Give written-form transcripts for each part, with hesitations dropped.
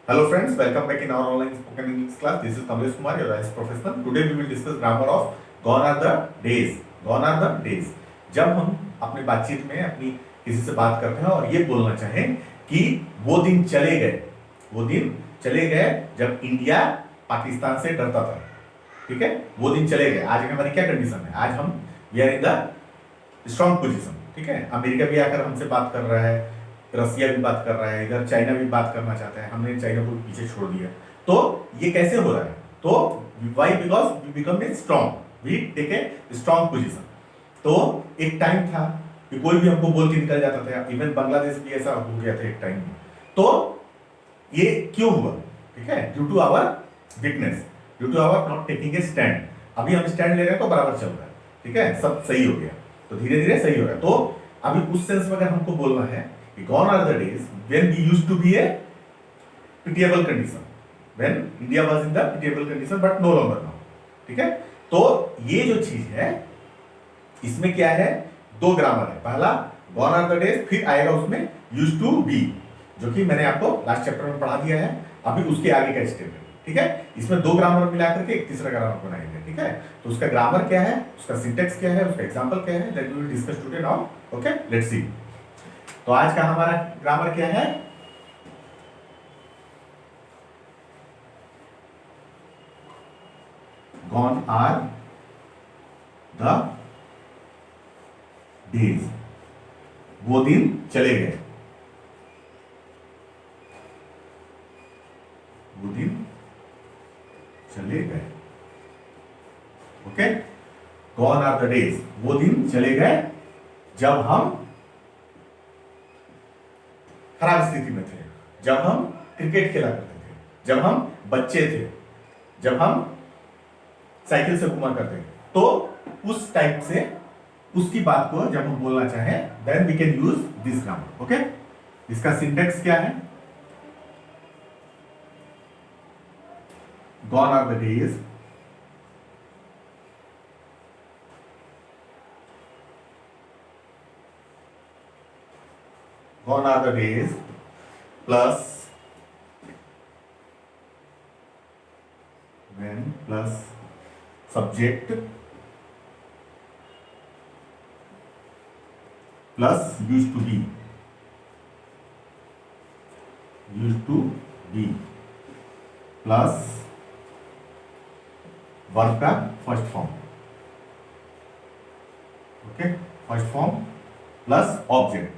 Hello friends, welcome back in our online spoken English class. This is Kamlesh Kumar, your IAS professional. Today we will discuss grammar of gone are the days. Gone are the days. जब हम अपनी बातचीत में अपनी किसी से बात करते हैं और ये बोलना चाहें कि वो दिन चले गए, वो दिन चले गए जब इंडिया पाकिस्तान से डरता था, ठीक है, वो दिन चले गए। आज हमारी क्या कंडीशन है? आज हम we are in the strong position, ठीक है। अमेरिका भी आकर हमसे बात कर रहा है, रसिया भी बात कर रहा है, इधर चाइना भी बात करना चाहता है, हमने चाइना को पीछे छोड़ दिया। तो ये कैसे हो रहा है? तो why? Because we become a strong, we take a strong position. तो एक टाइम था कि कोई भी हमको बोल के निकल जाता था, इवन बांग्लादेश भी ऐसा हो गया था एक टाइम में। तो ये क्यों हुआ? ठीक है, due to our weakness, due to our not taking a stand. अभी हम स्टैंड ले रहे हैं तो बराबर चल रहा है, ठीक है, सब सही हो गया, तो धीरे धीरे सही हो रहा है। तो अभी उस सेंस में अगर हमको बोलना है, gone are the days when we used to be a pitiable condition, when India was in the pitiable condition but no longer now, ठीक है। तो ये जो चीज है इसमें क्या है, दो ग्रामर है। पहला gone are the days, फिर आएगा उसमें used to be, जो कि मैंने आपको लास्ट चैप्टर में पढ़ा दिया है। अभी उसके आगे का स्टेप है, ठीक है। इसमें दो ग्रामर मिला करके एक तीसरा ग्रामर बनाएंगे, ठीक है। तो उसका ग्रामर क्या है, उसका सिंटेक्स क्या है, उसका एग्जांपल क्या है, that we will discuss today now. Okay, let's see. तो आज का हमारा ग्रामर क्या है? गॉन आर द डेज, वो दिन चले गए, वो दिन चले गए। Okay, gone are the days, वो दिन चले गए जब हम खराब स्थिति में थे, जब हम क्रिकेट खेला करते थे, जब हम बच्चे थे, जब हम साइकिल से घुमा करते थे। तो उस टाइप से उसकी बात को जब हम बोलना चाहें, then we can use this grammar. Okay, इसका सिंटेक्स क्या है? Gone are the days gone are the days plus when plus subject plus used to be plus verb का first form. Okay, first form plus object.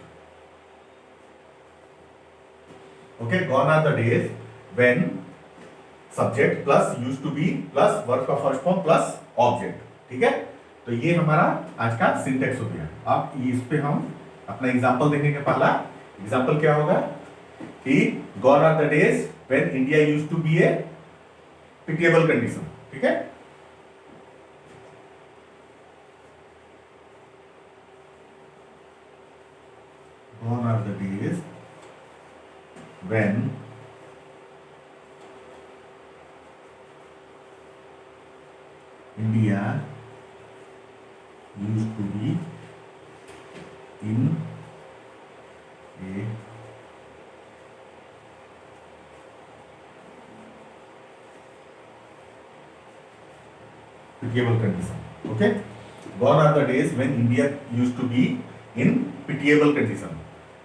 Okay, gone are the days when subject plus used to be plus verb का first form plus object, ठीक है। तो ये हमारा आज का syntax हो गया। अब इस पे हम अपना एग्जांपल देखेंगे। पहला एग्जांपल क्या होगा कि gone are the days when India used to be a pitiable condition, ठीक है। Gone are the days when India used to be in a pitiable condition. Okay, gone are the days when India used to be in pitiable condition.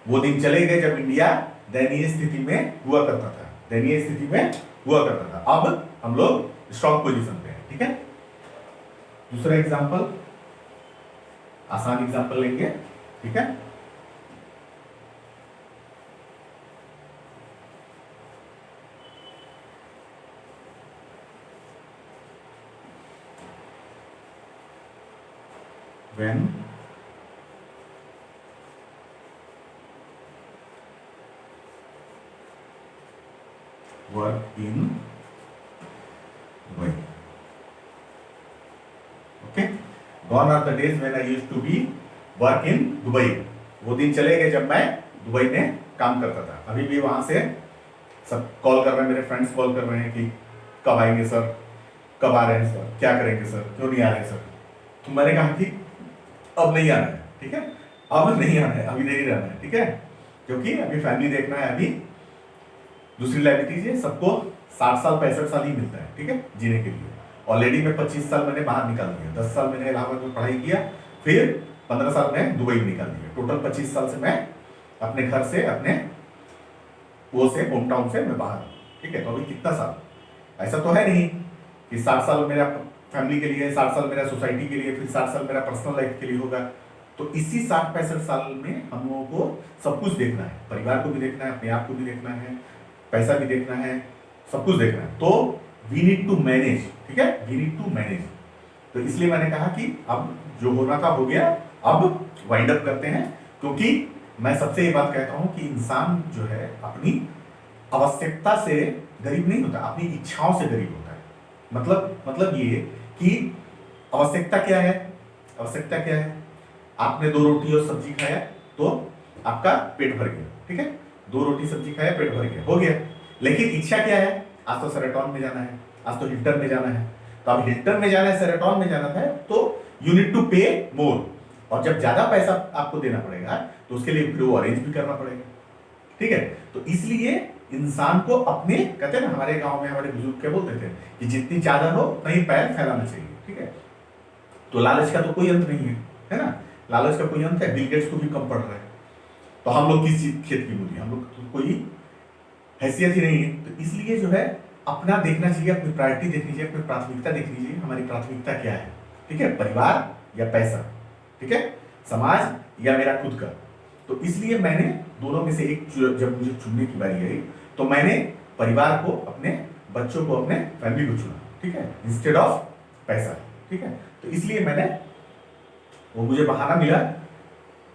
वो दिन चले गए जब India दयनीय स्थिति में हुआ करता था, दयनीय स्थिति में हुआ करता था। अब हम लोग स्ट्रॉन्ग पोजीशन पे हैं, ठीक है। दूसरा एग्जांपल, आसान एग्जांपल लेंगे, ठीक है। when work in Dubai. Okay, gone are the days when I used to be work in Dubai. वो दिन चले गए जब मैं दुबई में काम करता था। अभी भी वहां से सब कॉल कर रहे हैं, मेरे फ्रेंड्स कॉल कर रहे हैं कि कब आएंगे सर, कब आ रहे हैं सर, क्या करेंगे सर, क्यों नहीं आ रहे सर। तो मैंने कहा कि अब नहीं आना है, ठीक है, अब नहीं आना है, अभी नहीं रहना है, ठीक है, क्योंकि अभी फैमिली देखना है, अभी दूसरी लाइबिलिटीज है, सबको 60 साल 65 साल ही मिलता है, ठीक है, जीने के लिए। ऑलरेडी मैं 25 साल मैंने बाहर निकाल दिया, 10 साल मैंने इलाहाबाद में पढ़ाई किया, फिर 15 साल में दुबई में निकाल दिया, टोटल 25 साल से मैं अपने घर से, अपने वो से, होम टाउन से मैं बाहर हूँ, ठीक है। तो अभी कितना साल, ऐसा तो है नहीं कि 60 साल मेरा फैमिली के लिए, 60 साल मेरा सोसाइटी के लिए, फिर 60 साल मेरा पर्सनल लाइफ के लिए होगा। तो इसी 60-65 साल में हम लोगों को सब कुछ देखना है, परिवार को भी देखना है, अपने आप को भी देखना है, पैसा भी देखना है, सब कुछ देखना है। तो वी नीड टू मैनेज, ठीक है, वी नीड टू मैनेज। तो इसलिए मैंने कहा कि अब जो होना था हो गया, अब वाइंड अप करते हैं। क्योंकि मैं सबसे ये बात कहता हूं कि इंसान जो है अपनी आवश्यकता से गरीब नहीं होता, अपनी इच्छाओं से गरीब होता है। मतलब ये कि आवश्यकता क्या है, आवश्यकता क्या है, आपने 2 रोटी और सब्जी खाया तो आपका पेट भर गया, ठीक है, 2 रोटी सब्जी खाया, पेट भर गया, हो गया। लेकिन इच्छा क्या है, आज तो सेरेटॉन में जाना है, आज तो हिल्टन में जाना है। तो अब हिल्टन में जाना है, सेरेटॉन में जाना है, तो यू नीड टू पे मोर। और जब ज्यादा पैसा आपको देना पड़ेगा तो उसके लिए फिर वो अरेंज भी करना पड़ेगा, ठीक है। तो इसलिए इंसान को अपने, कहते हैं ना, हमारे गांव में हमारे बुजुर्ग क्या बोलते थे कि जितनी चादर हो उतना ही पैर फैलाना चाहिए, ठीक है। तो लालच का तो कोई अंत नहीं है ना, लालच का कोई अंत है, बिल गेट्स को भी कम पड़ रहा है। तो हम लोग किस खेत की मूली, हम लोग तो कोई हैसियत ही नहीं है। तो इसलिए जो है अपना देखना चाहिए, अपनी प्रायोरिटी देखनी चाहिए, अपनी प्राथमिकता देखनी चाहिए, हमारी प्राथमिकता क्या है, ठीक है, परिवार या पैसा, ठीक है, समाज या मेरा खुद का। तो इसलिए मैंने दोनों में से एक, जब मुझे चुनने की बारी आई तो मैंने परिवार को, अपने बच्चों को, अपने फैमिली को चुना, ठीक है, इंस्टेड ऑफ पैसा, ठीक है। तो इसलिए मैंने, वो मुझे बहाना मिला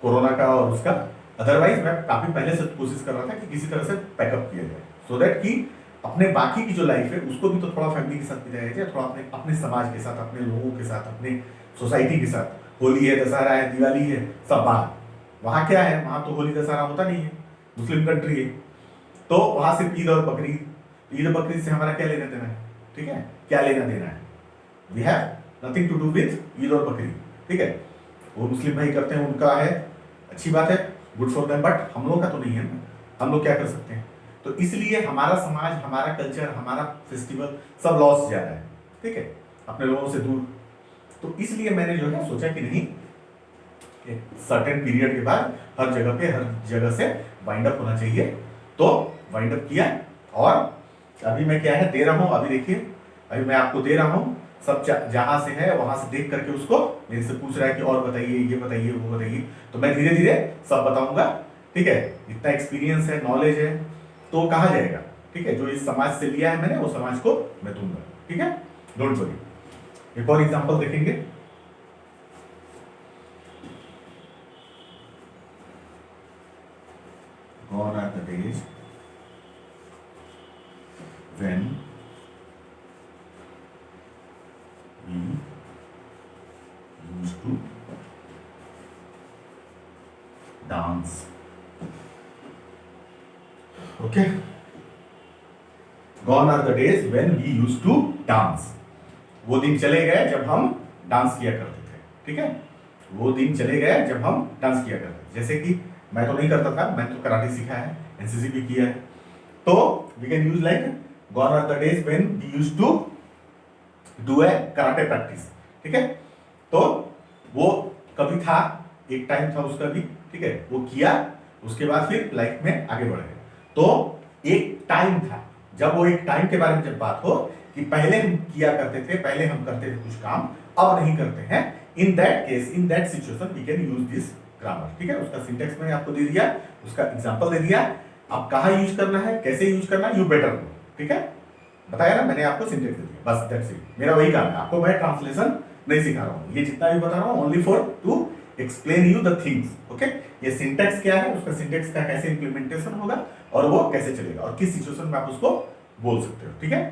कोरोना का और उसका, अदरवाइज मैं काफी पहले से कोशिश कर रहा था कि किसी तरह से पैकअप किया जाए, सो दैट कि अपने बाकी की जो लाइफ है उसको भी तो थोड़ा फैमिली के साथ बिताया जाए, थोड़ा अपने समाज के साथ, अपने लोगों के साथ, अपने सोसाइटी के साथ। होली है, दशहरा है, दिवाली है, सब बाहर। वहाँ क्या है, वहाँ तो होली दशहरा होता नहीं है, मुस्लिम कंट्री है, तो वहाँ सिर्फ ईद और बकरीद। ईद बकरीद से हमारा क्या लेना देना है, ठीक है, क्या लेना देना है, we have nothing to do with Eid और बकरीद, ठीक है। वो मुस्लिम भाई करते हैं, उनका है, अच्छी बात है, गुड फॉर देम, बट हम लोग का तो नहीं है ना, हम लोग क्या कर सकते हैं। तो इसलिए हमारा समाज, हमारा कल्चर, हमारा फेस्टिवल सब लॉस जा रहा है, ठीक है, अपने लोगों से दूर। तो इसलिए मैंने जो है सोचा कि नहीं, एक सर्टेन पीरियड के बाद हर जगह से वाइंड अप होना चाहिए। तो वाइंड अप किया, और अभी मैं क्या है दे रहा हूं, अभी देखिए, अभी मैं आपको दे रहा हूं, सब जहां से है वहां से देख करके उसको मेरे से पूछ रहा है कि और बताइए, ये बताइए, वो बताइए। तो मैं धीरे धीरे सब बताऊंगा, ठीक है, इतना एक्सपीरियंस है, नॉलेज है, तो कहा जाएगा, ठीक है, जो इस समाज से लिया है मैंने, वो समाज को मैं दूंगा, ठीक है, डोंट वरी। एक और एग्जांपल देखेंगे। Gone are the days when we used to dance. Okay. Gone are the days when we used to dance. वो दिन चले गए जब हम डांस किया करते थे, ठीक है, वो दिन चले गए जब हम डांस किया करते थे। जैसे कि मैं तो नहीं करता था, मैं तो कराटे सीखा है, एनसीसी भी किया है, तो we can use like gone are the days when we used to do a karate practice, ठीक है। तो वो कभी था, एक टाइम था उसका भी, ठीक है, वो किया, उसके बाद फिर लाइफ में आगे बढ़ गए। तो एक टाइम था, जब वो एक टाइम के बारे में जब बात हो कि पहले हम किया करते थे, पहले हम करते थे कुछ काम, अब नहीं करते हैं, in that case, in that situation we can use this grammar, ठीक है। उसका सिंटेक्स मैंने आपको दे दिया, उसका एग्जांपल दे दिया, अब कहाँ यूज करना है, कैसे यूज करना है, यू बेटर नो, ठीक है, बताया ना मैंने आपको, सिंटेक्स दे दिया, बस दैट्स इट। मेरा वही काम है, आपको मैं ट्रांसलेशन नहीं सिखा रहा हूँ, ये जितना भी बता रहा हूँ only for to explain you the things, okay. ये सिंटेक्स क्या है, उसका सिंटेक्स का कैसे इंप्लीमेंटेशन होगा और वो कैसे चलेगा और किस सिचुएशन में आप उसको बोल सकते हो, ठीक है।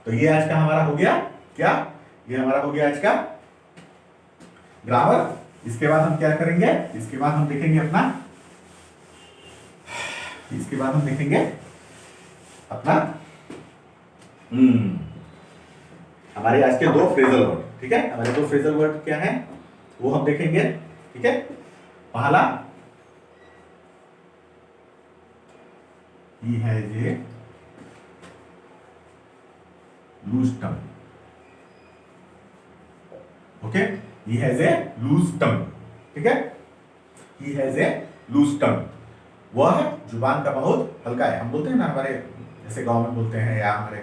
तो ये आज का हमारा हो गया, क्या, ये हमारा हो गया आज का ग्रामर। इसके बाद हम क्या करेंगे, इसके बाद हम देखेंगे अपना, इसके बाद हम देखेंगे अपना हमारे आज के 2 फ्रेजल वर्ड, ठीक है, हमारे 2 फ्रेजल वर्ड क्या है वो हम देखेंगे, ठीक है। पहला, he has a loose tongue, okay, he has a loose tongue, ठीक है, ही हैज ए लूज टंग, वह जुबान का बहुत हल्का है। हम बोलते हैं ना हमारे जैसे गांव में बोलते हैं या हमारे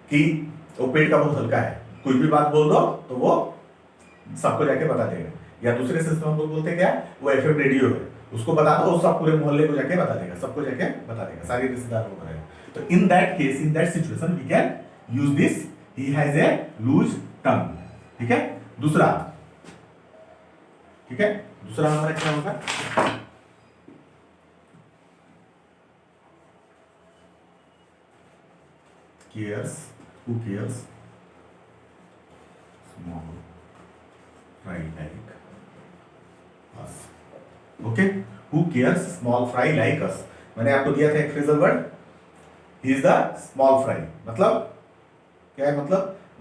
कि वो पेट का बहुत हल्का है, कुछ भी बात बोल दो तो वो सबको जाके बता देगा। या दूसरे सिस्टम हम लोग बोलते हैं क्या, वो एफएम रेडियो है, उसको बता दो, सब पूरे मोहल्ले को जाके बता देगा, सबको जाके बता देगा, सारे रिश्तेदारों को बताएगा। तो in that case, in that situation we can use this he has a loose tongue, ठीक है। दूसरा, ठीक है, दूसरा हमारा क्या होगा, cares, who cares small fry like us, okay, who cares small fry like us। मैंने आपको दिया था एक phrasal word, he is the small fry, मतलब क्या है,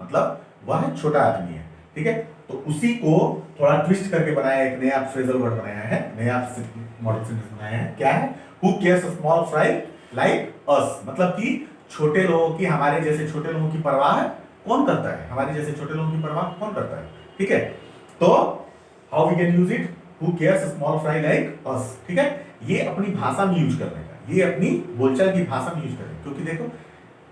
मतलब वह छोटा आदमी है, ठीक है। तो उसी को थोड़ा ट्विस्ट करके बनाया, एक नया फ्रेजल वर्ड बनाया है, नया मॉडल सेंटेंस बनाया है, क्या है, who cares small fry like us, मतलब कि छोटे लोगों की, हमारे जैसे छोटे लोगों की परवाह कौन करता है, हमारे जैसे छोटे लोगों की परवाह कौन करता है, ठीक है। तो how we can use it, who cares small fry like us, ठीक है। ये अपनी भाषा में यूज करने का, ये अपनी बोलचाल की भाषा में यूज करें, क्योंकि देखो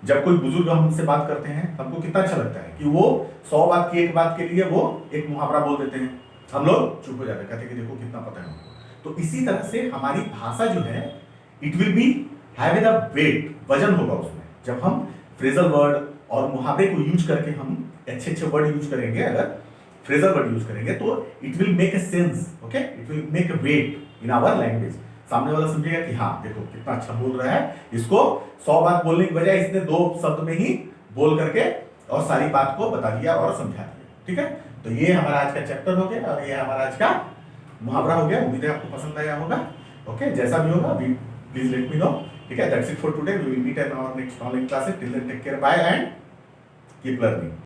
जब कोई बुजुर्ग हमसे बात करते हैं हमको कितना अच्छा लगता है कि वो 100 बात की एक बात के लिए वो एक मुहावरा बोल देते हैं, हम लोग चुप हो जाते हैं, कहते हैं कि देखो कितना पता है हमको। तो इसी तरह से हमारी भाषा जो है, it will be have the weight, वजन होगा उसमें। जब हम फ्रेजल वर्ड और मुहावरे को यूज करके हम अच्छे अच्छे वर्ड यूज करेंगे, अगर फ्रेजल वर्ड यूज करेंगे तो it will make a sense, okay, it will make a weight in our language. सामने वाला समझेगा कि हाँ देखो कितना अच्छा बोल रहा है, इसको 100 बात बोलने की बजाय इसने 2 शब्द में ही बोल करके और सारी बात को बता दिया और समझा दिया, ठीक है। तो ये हमारा आज का चैप्टर हो गया और ये हमारा आज का मुहावरा हो गया। उम्मीद है आपको पसंद आया होगा, ओके। जैसा भी होगा प्लीज लेट मी नो, ठीक है। That's it for today, we will meet in our next online classes. Till then take care, bye and keep learning.